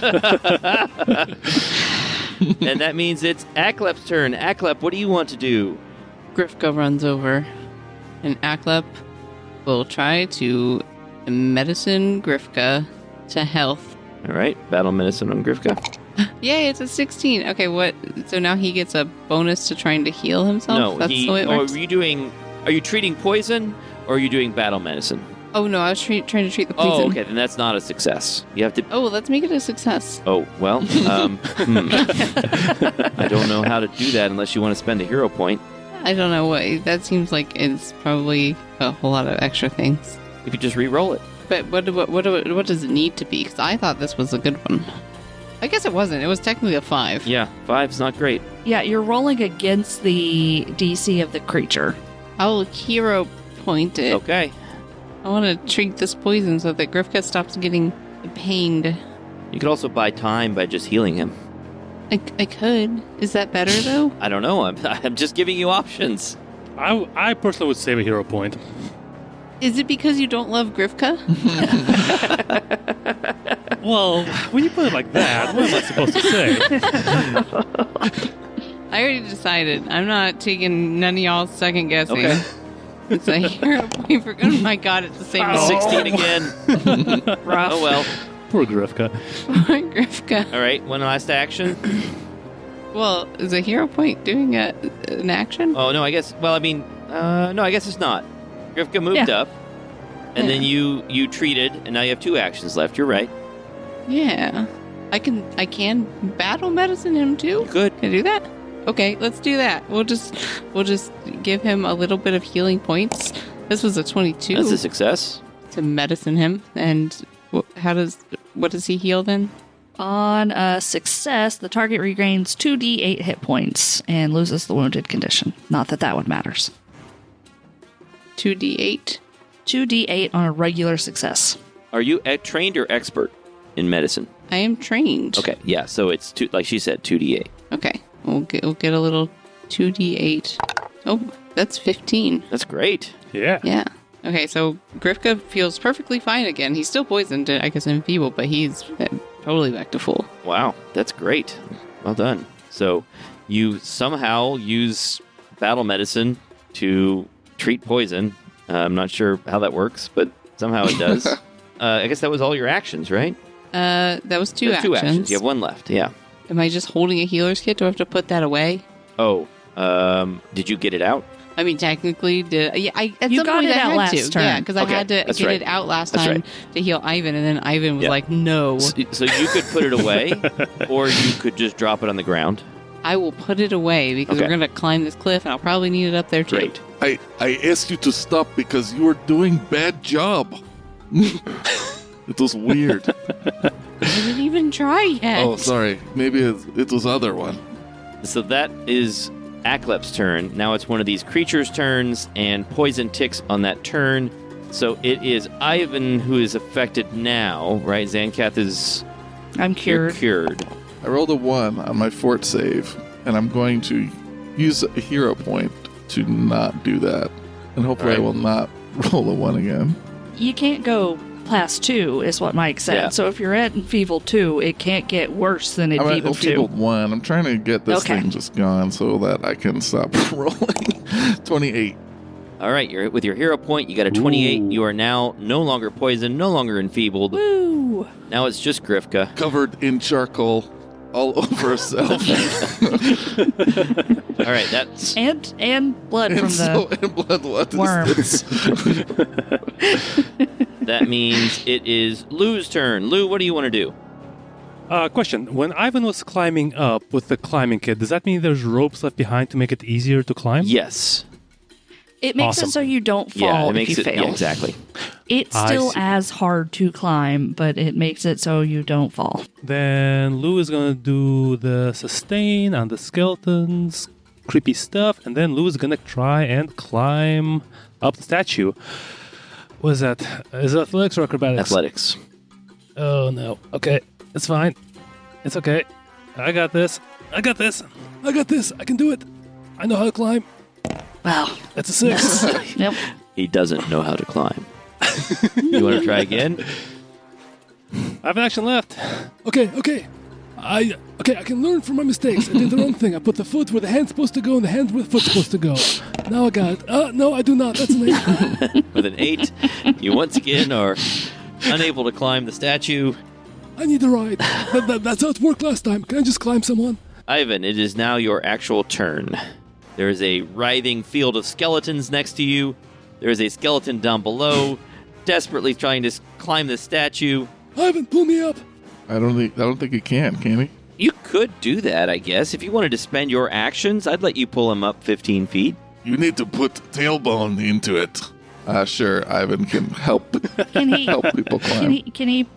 [SPEAKER 1] And that means it's Aklep's turn. Aklep, what do you want to do?
[SPEAKER 6] Grifka runs over, and Aklep will try to medicine Grifka to health.
[SPEAKER 1] All right, battle medicine on Grifka.
[SPEAKER 6] Yay, it's a 16. Okay, what? So now he gets a bonus to trying to heal himself?
[SPEAKER 1] No,
[SPEAKER 6] That's the way it works?
[SPEAKER 1] Are you treating poison or are you doing battle medicine?
[SPEAKER 6] Oh, no, I was trying to treat the poison.
[SPEAKER 1] Oh, okay, then that's not a success. You have to.
[SPEAKER 6] Oh, let's make it a success.
[SPEAKER 1] Oh, well, I don't know how to do that unless you want to spend a hero point.
[SPEAKER 6] I don't know what. That seems like it's probably a whole lot of extra things.
[SPEAKER 1] You could just re-roll it.
[SPEAKER 6] But what does it need to be? Because I thought this was a good one. I guess it wasn't. It was technically a 5.
[SPEAKER 1] Yeah, 5's not great.
[SPEAKER 2] Yeah, you're rolling against the DC of the creature.
[SPEAKER 6] I'll hero point it.
[SPEAKER 1] Okay.
[SPEAKER 6] I want to treat this poison so that Grifka stops getting pained.
[SPEAKER 1] You could also buy time by just healing him.
[SPEAKER 6] I could. Is that better, though?
[SPEAKER 1] I don't know. I'm just giving you options.
[SPEAKER 5] I personally would save a hero point.
[SPEAKER 6] Is it because you don't love Grifka?
[SPEAKER 5] Well, when you put it like that, what am I supposed to say?
[SPEAKER 6] I already decided. I'm not taking none of y'all second guessing.
[SPEAKER 1] Okay.
[SPEAKER 6] It's a hero point for... Oh my god, it's the same as
[SPEAKER 1] 16 again.
[SPEAKER 2] Rough.
[SPEAKER 1] Oh well.
[SPEAKER 5] Poor Grifka.
[SPEAKER 6] Grifka.
[SPEAKER 1] All right, one last action.
[SPEAKER 6] Well, is a hero point doing an action?
[SPEAKER 1] Oh, no, I guess... Well, I mean... no, I guess it's not. Grifka moved up, and then you treated, and now you have 2 actions left. You're right.
[SPEAKER 6] Yeah. I can battle medicine him too?
[SPEAKER 1] You could.
[SPEAKER 6] Can I do that? Okay, let's do that. We'll just give him a little bit of healing points. This was a 22.
[SPEAKER 1] That's a success.
[SPEAKER 6] To medicine him. And what does he heal then?
[SPEAKER 2] On a success, the target regains 2d8 hit points and loses the wounded condition. Not that one matters.
[SPEAKER 6] 2d8?
[SPEAKER 2] 2d8 on a regular success.
[SPEAKER 1] Are you trained or expert in medicine?
[SPEAKER 6] I am trained.
[SPEAKER 1] Okay, yeah, so it's, like she said, 2d8.
[SPEAKER 6] Okay, we'll get a little 2d8. Oh, that's 15.
[SPEAKER 1] That's great.
[SPEAKER 5] Yeah.
[SPEAKER 6] Yeah. Okay, so Grifka feels perfectly fine again. He's still poisoned, I guess, and enfeebled, but he's totally back to full.
[SPEAKER 1] Wow, that's great. Well done. So you somehow use battle medicine to treat poison. I'm not sure how that works, but somehow it does. I guess that was all your actions, right?
[SPEAKER 6] That was two
[SPEAKER 1] There's
[SPEAKER 6] actions.
[SPEAKER 1] 2 actions. You have 1 left, yeah.
[SPEAKER 6] Am I just holding a healer's kit? Do I have to put that away?
[SPEAKER 1] Oh, did you get it out?
[SPEAKER 6] I mean, technically, at
[SPEAKER 2] You
[SPEAKER 6] some
[SPEAKER 2] got
[SPEAKER 6] point
[SPEAKER 2] it
[SPEAKER 6] I
[SPEAKER 2] out
[SPEAKER 6] had
[SPEAKER 2] last
[SPEAKER 6] to.
[SPEAKER 2] turn.
[SPEAKER 6] Yeah, because I
[SPEAKER 1] Okay,
[SPEAKER 6] had to
[SPEAKER 1] that's
[SPEAKER 6] get
[SPEAKER 1] right.
[SPEAKER 6] it out last
[SPEAKER 1] That's
[SPEAKER 6] time
[SPEAKER 1] right.
[SPEAKER 6] to heal Ivan, and then Ivan was
[SPEAKER 1] Yeah.
[SPEAKER 6] like, no.
[SPEAKER 1] So you could put it away, or you could just drop it on the ground.
[SPEAKER 6] I will put it away because
[SPEAKER 1] Okay.
[SPEAKER 6] we're going to climb this cliff, and I'll probably need it up there, too.
[SPEAKER 1] Great.
[SPEAKER 3] I asked you to stop because you were doing bad job. It was weird.
[SPEAKER 6] I didn't even try yet.
[SPEAKER 3] Oh, sorry. Maybe it was other one.
[SPEAKER 1] So that is Aklep's turn. Now it's one of these creatures' turns, and poison ticks on that turn. So it is Ivan who is affected now, right? Zancath is
[SPEAKER 2] I'm
[SPEAKER 1] you're
[SPEAKER 2] cured.
[SPEAKER 1] cured.
[SPEAKER 3] I rolled a 1 on my fort save, and I'm going to use a hero point to not do that. And hopefully I
[SPEAKER 1] Alright.
[SPEAKER 3] will not roll a 1 again.
[SPEAKER 2] You can't go past 2, is what Mike said.
[SPEAKER 1] Yeah.
[SPEAKER 2] So if you're at Enfeebled 2, it can't get worse than
[SPEAKER 3] I'm at
[SPEAKER 2] Enfeebled 2.
[SPEAKER 3] enfeebled 1. I'm trying to get this
[SPEAKER 2] Okay.
[SPEAKER 3] thing just gone so that I can stop rolling. 28.
[SPEAKER 1] All right, you're with your hero point. You got a 28.
[SPEAKER 5] Ooh.
[SPEAKER 1] You are now no longer poisoned, no longer enfeebled.
[SPEAKER 2] Woo!
[SPEAKER 1] Now it's just Grifka.
[SPEAKER 3] Covered in charcoal all over herself.
[SPEAKER 1] All right, that's
[SPEAKER 2] And blood from the
[SPEAKER 3] and blood, what is
[SPEAKER 2] worms.
[SPEAKER 3] this?
[SPEAKER 1] that means it is Lou's turn. Lou, what do you want to do?
[SPEAKER 5] Question. When Ivan was climbing up with the climbing kit, does that mean there's ropes left behind to make it easier to climb?
[SPEAKER 1] Yes.
[SPEAKER 2] It makes
[SPEAKER 5] Awesome.
[SPEAKER 2] it so you don't fall
[SPEAKER 1] Yeah, it
[SPEAKER 2] if
[SPEAKER 1] makes
[SPEAKER 2] you
[SPEAKER 1] it.
[SPEAKER 2] fail.
[SPEAKER 1] Yeah, exactly.
[SPEAKER 2] It's
[SPEAKER 5] I
[SPEAKER 2] still
[SPEAKER 5] see.
[SPEAKER 2] as hard to climb, but it makes it so you don't fall.
[SPEAKER 5] Then Lou is gonna do the sustain on the skeletons, creepy stuff, and then Lou is gonna try and climb up the statue. What is that? Is it athletics or acrobatics?
[SPEAKER 1] Athletics.
[SPEAKER 5] Oh no. Okay, it's fine. It's okay. I got this. I got this. I got this. I can do it. I know how to climb.
[SPEAKER 2] Wow.
[SPEAKER 5] That's a 6.
[SPEAKER 2] Yep.
[SPEAKER 1] He doesn't know how to climb. You want to try again?
[SPEAKER 5] I have an action left.
[SPEAKER 7] Okay. I can learn from my mistakes. I did the wrong thing. I put the foot where the hand's supposed to go and the hand where the foot's supposed to go. Now I got it. No, I do not. That's an 8.
[SPEAKER 1] With an 8, you once again are unable to climb the statue.
[SPEAKER 7] I need a ride. That's how it worked last time. Can I just climb someone?
[SPEAKER 1] Ivan, it is now your actual turn. There is a writhing field of skeletons next to you. There is a skeleton down below, desperately trying to climb the statue.
[SPEAKER 7] Ivan, pull me up.
[SPEAKER 3] I don't think he can he?
[SPEAKER 1] You could do that, I guess. If you wanted to spend your actions, I'd let you pull him up 15 feet.
[SPEAKER 3] You need to put tailbone into it. Sure, Ivan can help
[SPEAKER 2] Can he?
[SPEAKER 3] help people climb.
[SPEAKER 2] Can he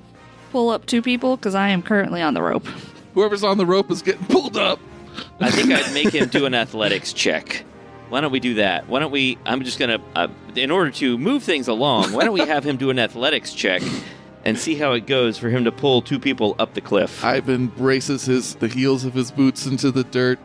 [SPEAKER 2] pull up 2 people? Because I am currently on the rope.
[SPEAKER 3] Whoever's on the rope is getting pulled up.
[SPEAKER 1] I think I'd make him do an athletics check. Why don't we do that? Why don't we... I'm just going to... in order to move things along, why don't we have him do an athletics check? and see how it goes for him to pull 2 people up the cliff.
[SPEAKER 3] Ivan braces the heels of his boots into the dirt,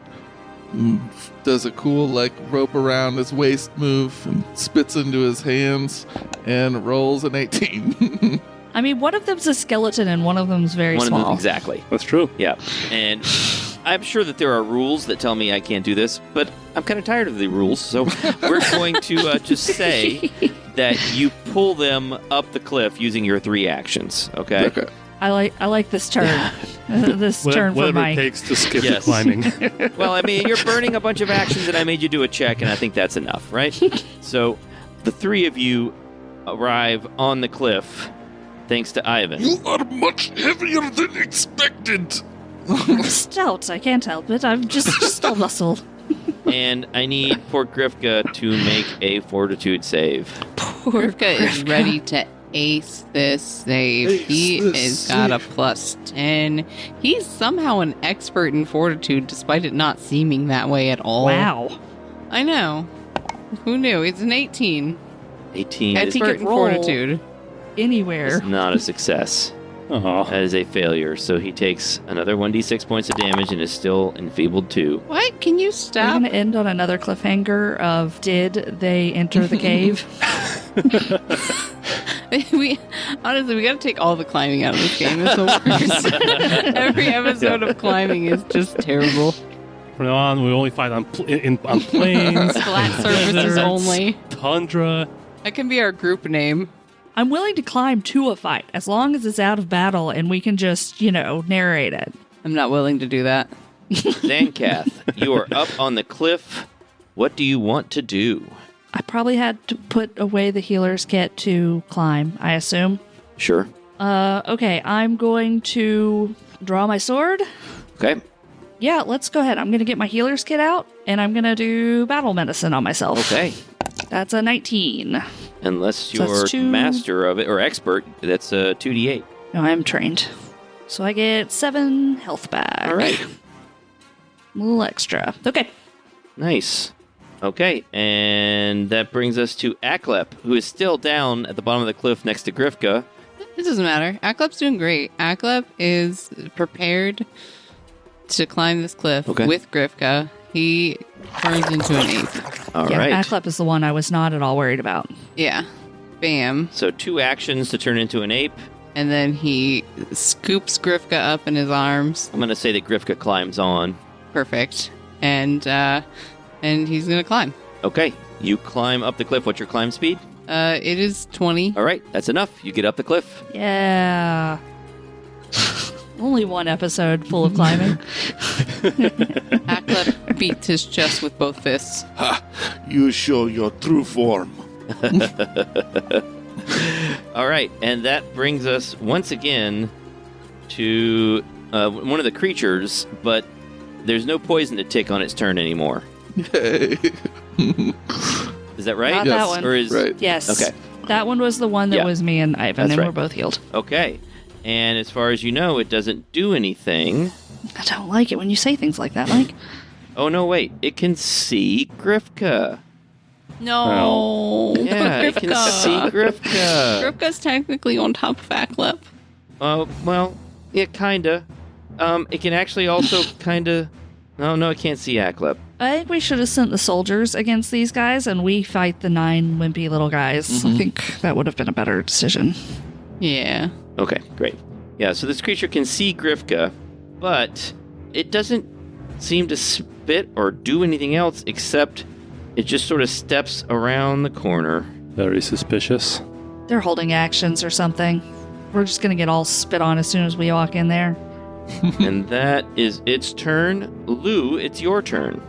[SPEAKER 3] does a cool rope around his waist move, and spits into his hands, and rolls an 18.
[SPEAKER 2] I mean, one of them's a skeleton and one of them's very small.
[SPEAKER 1] Exactly.
[SPEAKER 5] That's true.
[SPEAKER 1] Yeah. And I'm sure that there are rules that tell me I can't do this, but I'm kind of tired of the rules, so we're going to just say that you pull them up the cliff using your 3 actions, okay?
[SPEAKER 3] Okay.
[SPEAKER 2] I like this turn. This turn for
[SPEAKER 5] Whatever
[SPEAKER 2] Mike.
[SPEAKER 5] it takes to skip the
[SPEAKER 1] Yes.
[SPEAKER 5] climbing.
[SPEAKER 1] Well, I mean, you're burning a bunch of actions, and I made you do a check, and I think that's enough, right? So the 3 of you arrive on the cliff, thanks to Ivan.
[SPEAKER 3] You are much heavier than expected.
[SPEAKER 2] I'm stout. I can't help it. I'm just a muscle.
[SPEAKER 1] And I need poor Grifka to make a fortitude save.
[SPEAKER 6] Grifka is ready to ace this save. He has got a +10. He's somehow an expert in fortitude, despite it not seeming that way at all.
[SPEAKER 2] Wow.
[SPEAKER 6] I know. Who knew? It's an 18.
[SPEAKER 1] 18
[SPEAKER 2] I
[SPEAKER 1] is
[SPEAKER 2] think
[SPEAKER 6] Expert in
[SPEAKER 2] roll.
[SPEAKER 6] fortitude.
[SPEAKER 2] Anywhere.
[SPEAKER 1] not a success.
[SPEAKER 5] Oh,
[SPEAKER 1] That is a failure. So he takes another 1d6 points of damage and is still enfeebled 2.
[SPEAKER 6] What? Can you
[SPEAKER 2] We're
[SPEAKER 6] stop?
[SPEAKER 2] going to end on another cliffhanger of did they enter the cave?
[SPEAKER 6] we got to take all the climbing out of this game. It's the worst. Every episode of climbing is just terrible.
[SPEAKER 5] from now on, we only fight on on plains,
[SPEAKER 6] Flat surfaces
[SPEAKER 5] deserts,
[SPEAKER 6] only.
[SPEAKER 5] tundra.
[SPEAKER 6] That can be our group name.
[SPEAKER 2] I'm willing to climb to a fight as long as it's out of battle and we can just, narrate it.
[SPEAKER 6] I'm not willing to do that.
[SPEAKER 1] Zancath, you are up on the cliff. What do you want to do?
[SPEAKER 2] I probably had to put away the healer's kit to climb, I assume.
[SPEAKER 1] Sure.
[SPEAKER 2] Okay, I'm going to draw my sword.
[SPEAKER 1] Okay.
[SPEAKER 2] Yeah, let's go ahead. I'm going to get my healer's kit out, and I'm going to do battle medicine on myself.
[SPEAKER 1] Okay.
[SPEAKER 2] That's a 19.
[SPEAKER 1] Unless
[SPEAKER 2] So
[SPEAKER 1] you're
[SPEAKER 2] that's 2.
[SPEAKER 1] master of it or expert, that's a 2d8.
[SPEAKER 2] No, I'm trained. So I get 7 health back.
[SPEAKER 1] All right.
[SPEAKER 2] A little extra. Okay.
[SPEAKER 1] Nice. Okay, and that brings us to Aklep, who is still down at the bottom of the cliff next to Grifka.
[SPEAKER 6] It doesn't matter. Aklep's doing great. Aklep is prepared to climb this cliff
[SPEAKER 1] Okay.
[SPEAKER 6] with Grifka. He turns into an ape.
[SPEAKER 1] All
[SPEAKER 2] Yeah,
[SPEAKER 1] right.
[SPEAKER 2] Aklep is the one I was not at all worried about.
[SPEAKER 6] Yeah. Bam.
[SPEAKER 1] So 2 actions to turn into an ape.
[SPEAKER 6] And then he scoops Grifka up in his arms.
[SPEAKER 1] I'm going to say that Grifka climbs on.
[SPEAKER 6] Perfect. And he's going to climb.
[SPEAKER 1] Okay, you climb up the cliff. What's your climb speed?
[SPEAKER 6] It is 20.
[SPEAKER 1] All right, that's enough. You get up the cliff.
[SPEAKER 2] Yeah. Only one episode full of climbing.
[SPEAKER 6] Aklep beats his chest with both fists.
[SPEAKER 3] You show your true form.
[SPEAKER 1] All right, and that brings us once again to one of the creatures, but there's no poison to tick on its turn anymore.
[SPEAKER 3] Yay.
[SPEAKER 1] Is that right?
[SPEAKER 2] Not
[SPEAKER 3] Yes,
[SPEAKER 2] that one.
[SPEAKER 1] Or is
[SPEAKER 3] right.
[SPEAKER 2] Yes.
[SPEAKER 1] Okay.
[SPEAKER 2] That one was the one that
[SPEAKER 1] Yeah.
[SPEAKER 2] was me and Ivan,
[SPEAKER 1] That's
[SPEAKER 2] and
[SPEAKER 1] right.
[SPEAKER 2] we're both healed.
[SPEAKER 1] Okay. And as far as you know, it doesn't do anything.
[SPEAKER 2] I don't like it when you say things like that, Mike.
[SPEAKER 1] Oh no, wait! It can see Grifka.
[SPEAKER 6] No.
[SPEAKER 1] Yeah, it can see Grifka.
[SPEAKER 6] Grifka's technically on top of Aklep.
[SPEAKER 1] Well, yeah, kinda. It can actually also kinda. No, it can't see Aklep.
[SPEAKER 2] I think we should have sent the soldiers against these guys, and we fight the 9 wimpy little guys. I think that would have been a better decision.
[SPEAKER 6] Yeah.
[SPEAKER 1] Okay, great. Yeah, so this creature can see Grifka, but it doesn't seem to spit or do anything else except it just sort of steps around the corner.
[SPEAKER 5] Very suspicious.
[SPEAKER 2] They're holding actions or something. We're just going to get all spit on as soon as we walk in there.
[SPEAKER 1] And that is its turn. Lou, it's your turn.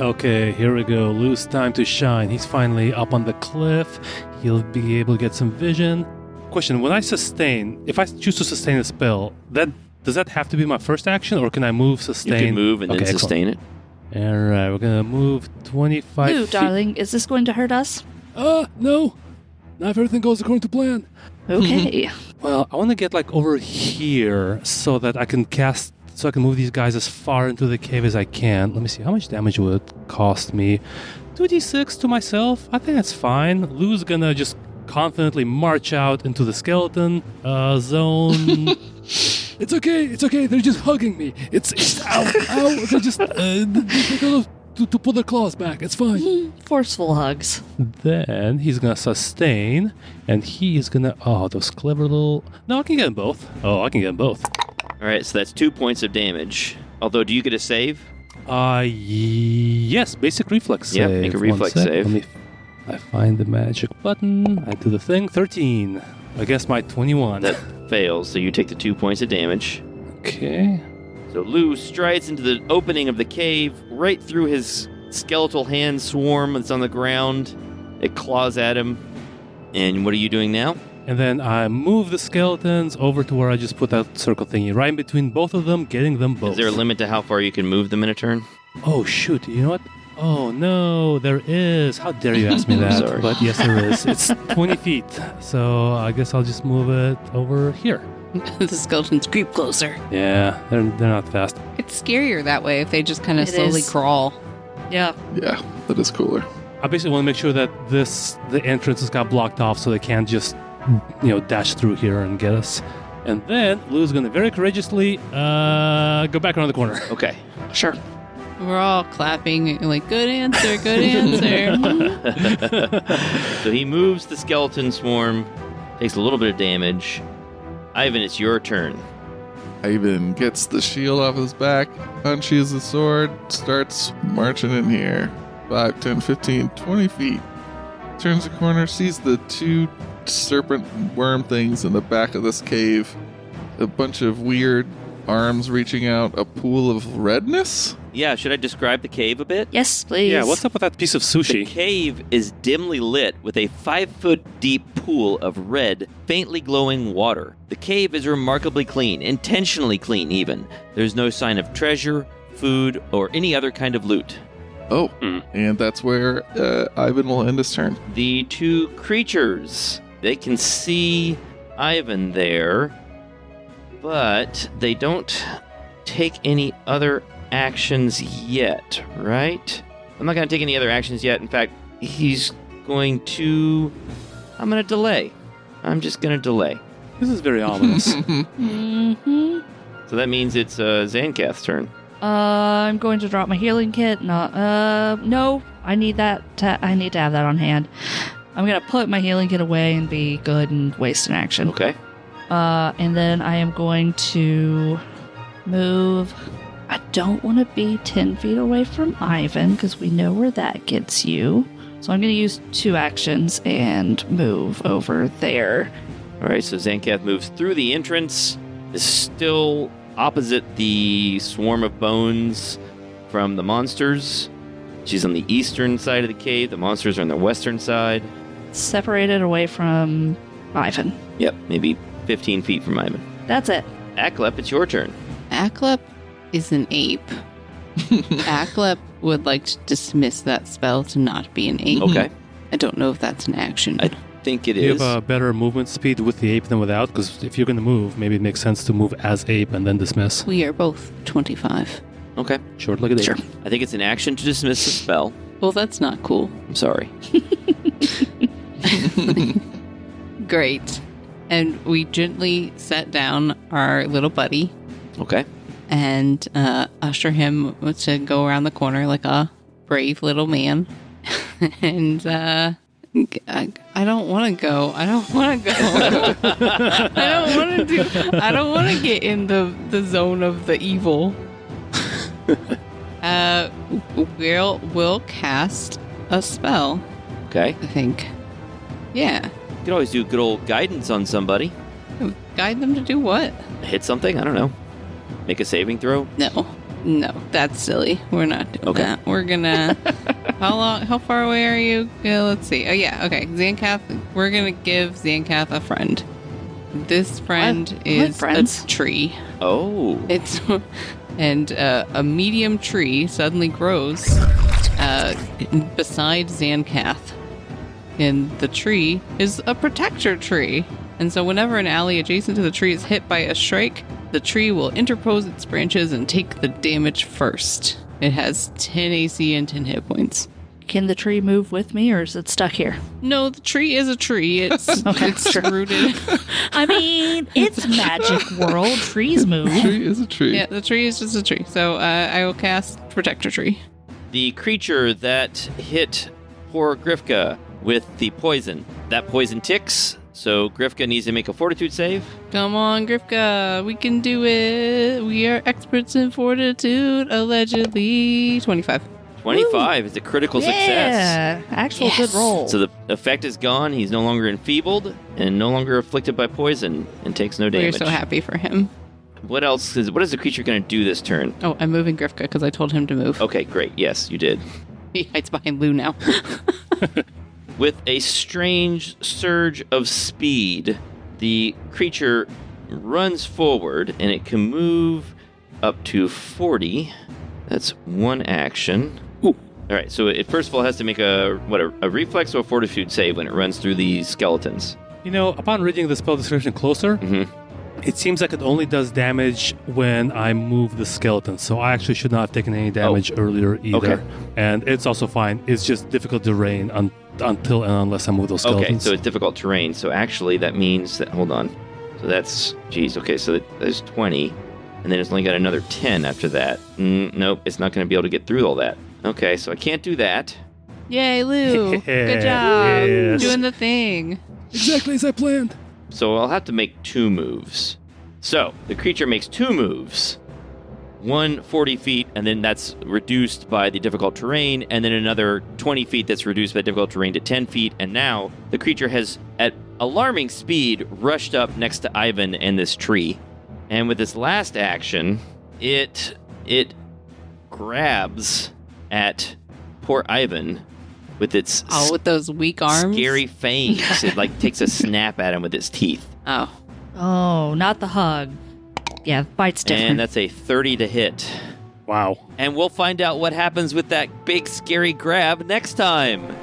[SPEAKER 5] Okay, here we go. Lou's time to shine. He's finally up on the cliff. He'll be able to get some vision. Question, when I sustain, if I choose to sustain a spell, does that have to be my first action, or can I move, sustain?
[SPEAKER 1] You can move and then
[SPEAKER 5] Okay,
[SPEAKER 1] sustain it.
[SPEAKER 5] Alright, we're gonna move 25
[SPEAKER 2] Lou,
[SPEAKER 5] feet.
[SPEAKER 2] darling, is this going to hurt us?
[SPEAKER 7] No. Not if everything goes according to plan.
[SPEAKER 2] Okay.
[SPEAKER 5] Well, I want to get over here so that I can move these guys as far into the cave as I can. Let me see, how much damage would it cost me? 2d6 to myself? I think that's fine. Lou's gonna just confidently march out into the skeleton zone.
[SPEAKER 7] It's okay. They're just hugging me. It's ow. They just they go to pull their claws back. It's fine.
[SPEAKER 2] Forceful hugs.
[SPEAKER 5] Then he's gonna sustain, and he is gonna. Oh, those clever little. No, I can get them both. Oh, I can get them both.
[SPEAKER 1] All right, so that's 2 points of damage. Although, do you get a save?
[SPEAKER 5] Yes, basic reflex
[SPEAKER 1] Yeah,
[SPEAKER 5] save.
[SPEAKER 1] make a reflex save.
[SPEAKER 5] I find the magic button. I do the thing. 13 against my 21.
[SPEAKER 1] That fails, so you take the 2 points of damage.
[SPEAKER 5] Okay.
[SPEAKER 1] So Lou strides into the opening of the cave, right through his skeletal hand swarm that's on the ground. It claws at him. And what are you doing now?
[SPEAKER 5] And then I move the skeletons over to where I just put that circle thingy, right in between both of them, getting them both.
[SPEAKER 1] Is there a limit to how far you can move them in a turn?
[SPEAKER 5] Oh, shoot. You know what? Oh, no, there is. How dare you ask me that?
[SPEAKER 1] Sorry.
[SPEAKER 5] But yes, there is. It's 20 feet. So I guess I'll just move it over here.
[SPEAKER 6] The skeletons creep closer.
[SPEAKER 5] Yeah, they're not fast.
[SPEAKER 6] It's scarier that way if they just kind of
[SPEAKER 2] It
[SPEAKER 6] slowly
[SPEAKER 2] is.
[SPEAKER 6] crawl.
[SPEAKER 2] Yeah.
[SPEAKER 3] Yeah, that is cooler.
[SPEAKER 5] I basically want to make sure that the entrance has got blocked off so they can't just, dash through here and get us. And then Lou's going to very courageously go back around the corner.
[SPEAKER 1] Okay.
[SPEAKER 2] Sure.
[SPEAKER 6] We're all clapping, like, good answer, good answer.
[SPEAKER 1] So he moves the skeleton swarm, takes a little bit of damage. Ivan, it's your turn.
[SPEAKER 3] Ivan gets the shield off his back, unsheathes the sword, starts marching in here. 5, 10, 15, 20 feet. Turns the corner, sees the 2 serpent worm things in the back of this cave. A bunch of weird arms reaching out, a pool of redness?
[SPEAKER 1] Yeah, should I describe the cave a bit?
[SPEAKER 2] Yes, please.
[SPEAKER 5] Yeah, what's up with that piece of
[SPEAKER 1] The
[SPEAKER 5] sushi?
[SPEAKER 1] cave is dimly lit with a 5-foot deep pool of red, faintly glowing water. The cave is remarkably clean, intentionally clean even. There's no sign of treasure, food, or any other kind of loot.
[SPEAKER 3] Oh, and that's where Ivan will end his turn.
[SPEAKER 1] The 2 creatures, they can see Ivan there, but they don't take any other actions yet, right? I'm not going to take any other actions yet. In fact, he's going to... I'm going to delay. I'm just going to delay.
[SPEAKER 5] This is very ominous.
[SPEAKER 2] Mm-hmm.
[SPEAKER 1] So that means it's Zancath's turn.
[SPEAKER 2] I'm going to drop my healing kit. No, I need that. I need to have that on hand. I'm gonna put my healing kit away and be good and waste an action.
[SPEAKER 1] Okay.
[SPEAKER 2] And then I am going to move. I don't want to be 10 feet away from Ivan because we know where that gets you. So I'm going to use 2 actions and move over there.
[SPEAKER 1] All right, so Zancath moves through the entrance, is still opposite the swarm of bones from the monsters. She's on the eastern side of the cave. The monsters are on the western side.
[SPEAKER 2] Separated away from Ivan.
[SPEAKER 1] Yep, maybe 15 feet from Ivan.
[SPEAKER 2] That's it.
[SPEAKER 1] Aklep, it's your turn.
[SPEAKER 6] Aklep is an ape. Aklep would like to dismiss that spell to not be an ape.
[SPEAKER 1] Okay.
[SPEAKER 6] I don't know if that's an action.
[SPEAKER 1] I think it
[SPEAKER 5] You
[SPEAKER 1] is.
[SPEAKER 5] have a better movement speed with the ape than without, because if you're going to move, maybe it makes sense to move as ape and then dismiss.
[SPEAKER 6] We are both 25.
[SPEAKER 1] Okay.
[SPEAKER 5] Short like a
[SPEAKER 2] Sure.
[SPEAKER 1] I think it's an action to dismiss the spell.
[SPEAKER 6] Well, that's not cool.
[SPEAKER 1] I'm sorry.
[SPEAKER 6] Great. And we gently set down our little buddy
[SPEAKER 1] Okay.
[SPEAKER 6] and usher him to go around the corner like a brave little man. And I don't want to go. I don't want to go. I don't want to get in the zone of the evil. We'll cast a spell,
[SPEAKER 1] Okay.
[SPEAKER 6] I think. Yeah.
[SPEAKER 1] You could always do good old guidance on somebody.
[SPEAKER 6] Guide them to do what?
[SPEAKER 1] Hit something? I don't know. Make a saving throw?
[SPEAKER 6] No, that's silly. We're not doing
[SPEAKER 1] Okay.
[SPEAKER 6] that. We're gonna. How far away are you? Let's see. Oh yeah, okay. Zancath. We're gonna give Zancath a friend. This friend is
[SPEAKER 2] friends.
[SPEAKER 6] a tree.
[SPEAKER 1] Oh.
[SPEAKER 6] It's and a medium tree suddenly grows beside Zancath. And the tree is a protector tree. And so whenever an alley adjacent to the tree is hit by a strike, the tree will interpose its branches and take the damage first. It has 10 AC and 10 hit points.
[SPEAKER 2] Can the tree move with me, or is it stuck here?
[SPEAKER 6] No, the tree is a tree. It's
[SPEAKER 2] Okay,
[SPEAKER 6] it's
[SPEAKER 2] sure.
[SPEAKER 6] rooted.
[SPEAKER 2] I mean, it's magic world. Trees move.
[SPEAKER 3] A tree is a tree.
[SPEAKER 6] Yeah, the tree is just a tree. So I will cast Protector Tree.
[SPEAKER 1] The creature that hit poor Grifka with the poison, that poison ticks, so Grifka needs to make a fortitude save.
[SPEAKER 6] Come on, Grifka. We can do it. We are experts in fortitude, allegedly. 25.
[SPEAKER 1] 25 is a critical success.
[SPEAKER 2] Yeah, actual good roll.
[SPEAKER 1] So the effect is gone. He's no longer enfeebled and no longer afflicted by poison and takes no
[SPEAKER 6] We're
[SPEAKER 1] damage.
[SPEAKER 6] so happy for him.
[SPEAKER 1] What else what is the creature going to do this turn?
[SPEAKER 6] Oh, I'm moving Grifka because I told him to move.
[SPEAKER 1] Okay, great. Yes, you did.
[SPEAKER 6] He hides behind Lou now.
[SPEAKER 1] With a strange surge of speed, the creature runs forward and it can move up to 40. That's one action. Ooh. All right, so it first of all has to make a reflex or a fortitude save when it runs through these skeletons.
[SPEAKER 5] You know, upon reading the spell description closer, it seems like it only does damage when I move the skeleton. So I actually should not have taken any damage earlier either.
[SPEAKER 1] Okay.
[SPEAKER 5] And it's also fine. It's just difficult terrain until and unless I move those skeletons.
[SPEAKER 1] Okay, so it's difficult terrain. So actually that means that, hold on. So that's, okay, so there's 20. And then it's only got another 10 after that. Nope, it's not going to be able to get through all that. Okay, so I can't do that.
[SPEAKER 6] Yay, Lou. Good job.
[SPEAKER 5] Yes.
[SPEAKER 6] Doing the thing.
[SPEAKER 7] Exactly as I planned.
[SPEAKER 1] So I'll have to make 2 moves. So the creature makes 2 moves. One 40 feet, and then that's reduced by the difficult terrain, and then another 20 feet that's reduced by difficult terrain to 10 feet. And now the creature has, at alarming speed, rushed up next to Ivan and this tree. And with this last action, it grabs at poor Ivan with its
[SPEAKER 6] with those weak arms.
[SPEAKER 1] scary fangs. It takes a snap at him with its teeth.
[SPEAKER 6] Oh.
[SPEAKER 2] Oh, not the hug. Yeah, bite's different.
[SPEAKER 1] And that's a 30 to hit.
[SPEAKER 5] Wow.
[SPEAKER 1] And we'll find out what happens with that big scary grab next time.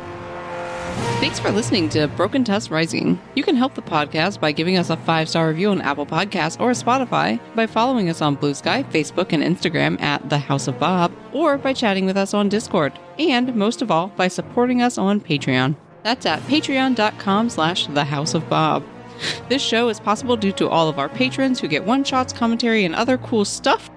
[SPEAKER 6] Thanks for listening to Broken Tusk Rising. You can help the podcast by giving us a 5-star review on Apple Podcasts or Spotify, by following us on Blue Sky, Facebook, and Instagram at The House of Bob, or by chatting with us on Discord. And most of all, by supporting us on Patreon. That's at patreon.com/thehouseofbob. This show is possible due to all of our patrons who get one-shots, commentary, and other cool stuff.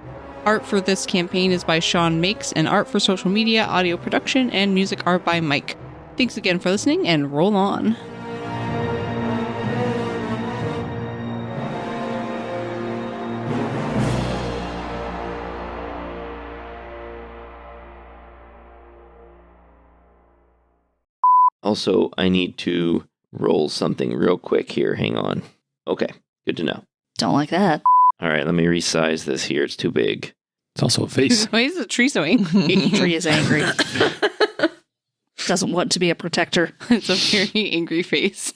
[SPEAKER 6] Art for this campaign is by Sean Makes, and art for social media, audio production, and music art by Mike. Thanks again for listening, and roll on.
[SPEAKER 1] Also, I need to roll something real quick here. Hang on. Okay, good to know.
[SPEAKER 2] Don't like that.
[SPEAKER 1] All right, let me resize this here. It's too big.
[SPEAKER 5] It's also a face.
[SPEAKER 6] Why is the tree so angry?
[SPEAKER 2] Tree is angry. Doesn't want to be a protector.
[SPEAKER 6] It's a very angry face.